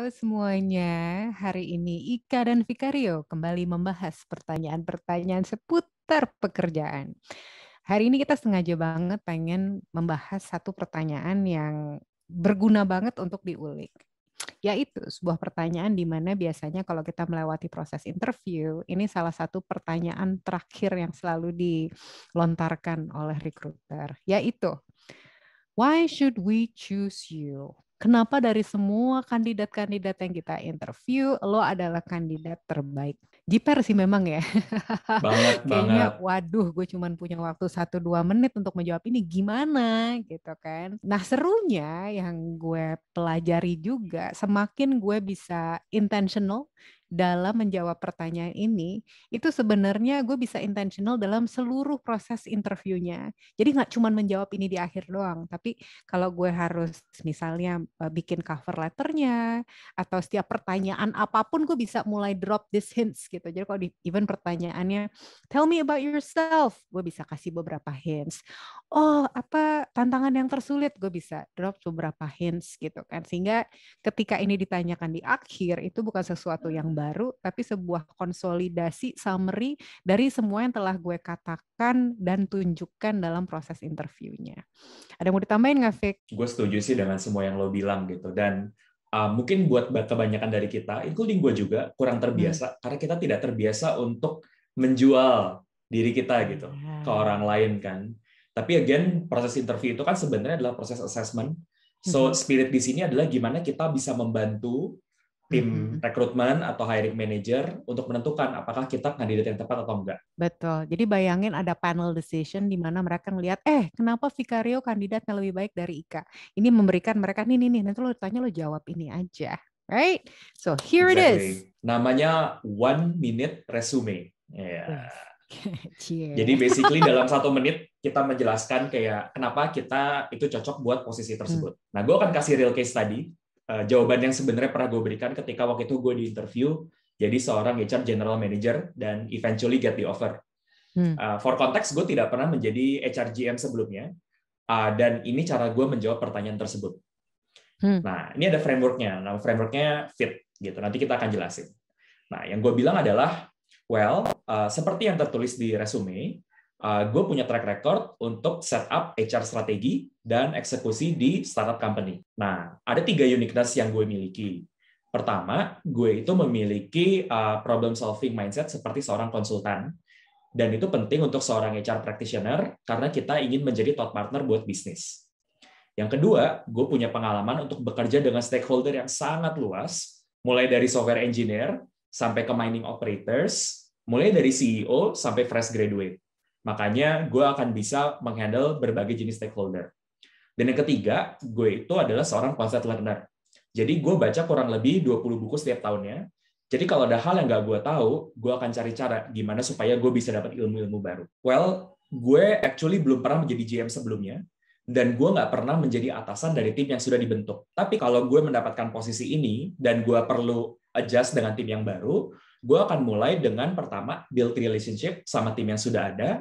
Halo semuanya, hari ini Ika dan Vikario kembali membahas pertanyaan-pertanyaan seputar pekerjaan. Hari ini kita sengaja banget pengen membahas satu pertanyaan yang berguna banget untuk diulik. Yaitu sebuah pertanyaan di mana biasanya kalau kita melewati proses interview, ini salah satu pertanyaan terakhir yang selalu dilontarkan oleh recruiter, yaitu why should we choose you? Kenapa dari semua kandidat-kandidat yang kita interview, lo adalah kandidat terbaik? Jiper sih memang ya. Banget, Kayaknya, banget. waduh, gue cuma punya waktu 1-2 menit untuk menjawab ini gimana gitu kan. Nah serunya yang gue pelajari juga, semakin gue bisa intentional dalam menjawab pertanyaan ini, itu sebenarnya gue bisa intentional dalam seluruh proses interviewnya. Jadi nggak cuma menjawab ini di akhir doang, tapi kalau gue harus misalnya bikin cover letternya atau setiap pertanyaan apapun gue bisa mulai drop these hints gitu. Jadi kalau di even pertanyaannya tell me about yourself, gue bisa kasih beberapa hints. Oh, apa tantangan yang tersulit, gue bisa drop beberapa hints gitu kan. Sehingga ketika ini ditanyakan di akhir itu bukan sesuatu yang baru, tapi sebuah konsolidasi summary dari semua yang telah gue katakan dan tunjukkan dalam proses interviewnya. Ada yang mau ditambahin nggak, Fik? Gue setuju sih dengan semua yang lo bilang gitu. Dan mungkin buat kebanyakan dari kita, including gue juga, kurang terbiasa. Karena kita tidak terbiasa untuk menjual diri kita gitu ke orang lain kan. Tapi again, proses interview itu kan sebenarnya adalah proses assessment. So spirit di sini adalah gimana kita bisa membantu tim rekrutmen atau hiring manager untuk menentukan apakah kita kandidat yang tepat atau enggak. Betul. Jadi bayangin ada panel decision di mana mereka ngelihat, kenapa Vicario kandidatnya lebih baik dari Ika? Ini memberikan mereka, nih, nanti lo tanya lo jawab ini aja. Right? So here it is. Exactly. Namanya 1 minute resume. Yeah. Jadi Cie. basically dalam 1 menit kita menjelaskan kayak kenapa kita itu cocok buat posisi tersebut. Nah, gue akan kasih real case tadi. Jawaban yang sebenarnya pernah gue berikan ketika waktu itu gue di interview jadi seorang HR General Manager dan eventually get the offer. For context, gue tidak pernah menjadi HR GM sebelumnya, dan ini cara gue menjawab pertanyaan tersebut. Nah, ini ada frameworknya. Nah, frameworknya FIT, gitu. Nanti kita akan jelasin. Nah, yang gue bilang adalah, seperti yang tertulis di resume, gue punya track record untuk set up HR strategi dan eksekusi di startup company. Nah, ada 3 uniqueness yang gue miliki. Pertama, gue itu memiliki problem solving mindset seperti seorang konsultan. Dan itu penting untuk seorang HR practitioner karena kita ingin menjadi thought partner buat bisnis. Yang kedua, gue punya pengalaman untuk bekerja dengan stakeholder yang sangat luas, mulai dari software engineer sampai ke mining operators, mulai dari CEO sampai fresh graduate. Makanya gue akan bisa menghandle berbagai jenis stakeholder. Dan yang ketiga, gue itu adalah seorang concept learner. Jadi gue baca kurang lebih 20 buku setiap tahunnya. Jadi kalau ada hal yang nggak gue tahu, gue akan cari cara gimana supaya gue bisa dapat ilmu-ilmu baru. Gue actually belum pernah menjadi GM sebelumnya, dan gue nggak pernah menjadi atasan dari tim yang sudah dibentuk. Tapi kalau gue mendapatkan posisi ini, dan gue perlu adjust dengan tim yang baru, gue akan mulai dengan pertama, build relationship sama tim yang sudah ada.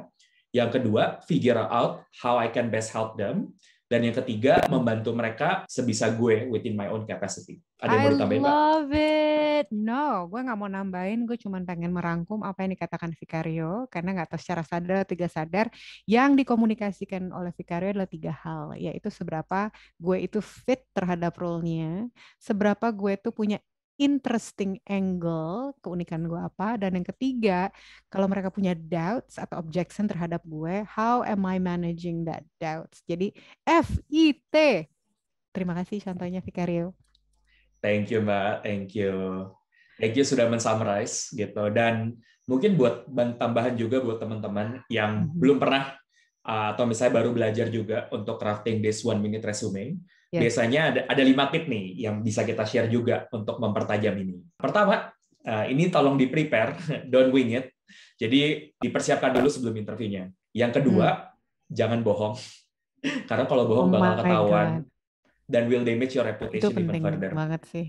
Yang kedua, figure out how I can best help them. Dan yang ketiga, membantu mereka sebisa gue within my own capacity. Ada yang I mau ditambahin, Mbak? love it. No, gue nggak mau nambahin. Gue cuma pengen merangkum apa yang dikatakan Vicario, karena nggak tahu secara sadar atau tidak sadar, yang dikomunikasikan oleh Vicario adalah 3 hal, yaitu seberapa gue itu fit terhadap role-nya, seberapa gue itu punya interesting angle, keunikan gue apa, dan yang ketiga, kalau mereka punya doubts atau objection terhadap gue, how am I managing that doubts? Jadi FIT. Terima kasih contohnya Vicario. Thank you, Mbak. Thank you. Thank you sudah men-summarize gitu. Dan mungkin buat tambahan juga buat teman-teman yang belum pernah atau misalnya baru belajar juga untuk crafting this 1 minute resume. Yes. Biasanya ada 5 tip nih yang bisa kita share juga untuk mempertajam ini. Pertama, ini tolong di-prepare, don't wing it. Jadi dipersiapkan dulu sebelum interviewnya. Yang kedua, jangan bohong. Karena kalau bohong bakal ketahuan. God. Dan will damage your Itu reputation even penting further. banget sih.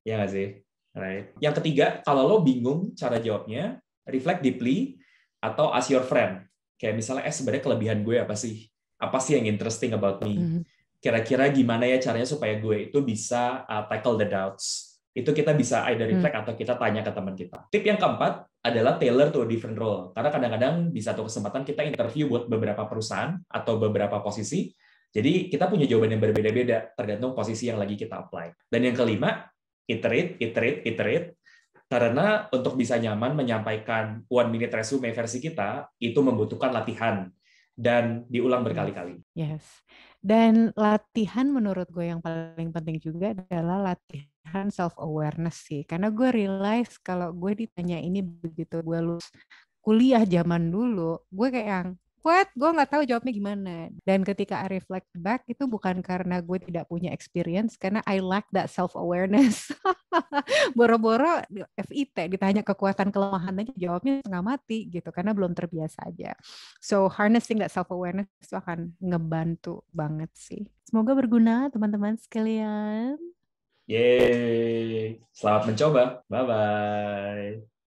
Ya nggak sih? Right. Yang ketiga, kalau lo bingung cara jawabnya, reflect deeply atau ask your friend. Kayak misalnya, sebenarnya kelebihan gue apa sih? Apa sih yang interesting about me? Kira-kira gimana ya caranya supaya gue itu bisa tackle the doubts? itu kita bisa either reflect atau kita tanya ke teman kita. Tip yang keempat adalah tailor to a different role. Karena kadang-kadang di satu kesempatan kita interview buat beberapa perusahaan atau beberapa posisi, jadi kita punya jawaban yang berbeda-beda tergantung posisi yang lagi kita apply. Dan yang kelima, iterate. Karena untuk bisa nyaman menyampaikan 1-minute resume versi kita, itu membutuhkan latihan dan diulang berkali-kali. Yes. Dan latihan menurut gue yang paling penting juga adalah latihan self-awareness sih. Karena gue realize kalau gue ditanya ini begitu gue lulus kuliah zaman dulu, gue kayak yang, what? Gue nggak tahu jawabnya gimana. Dan ketika I reflect back, itu bukan karena gue tidak punya experience, karena I lack that self-awareness. Boro-boro FIT ditanya kekuatan kelemahan aja jawabnya setengah mati gitu karena belum terbiasa aja. So harnessing that self awareness itu akan ngebantu banget sih. Semoga berguna teman-teman sekalian. Yeay, selamat mencoba. Bye bye.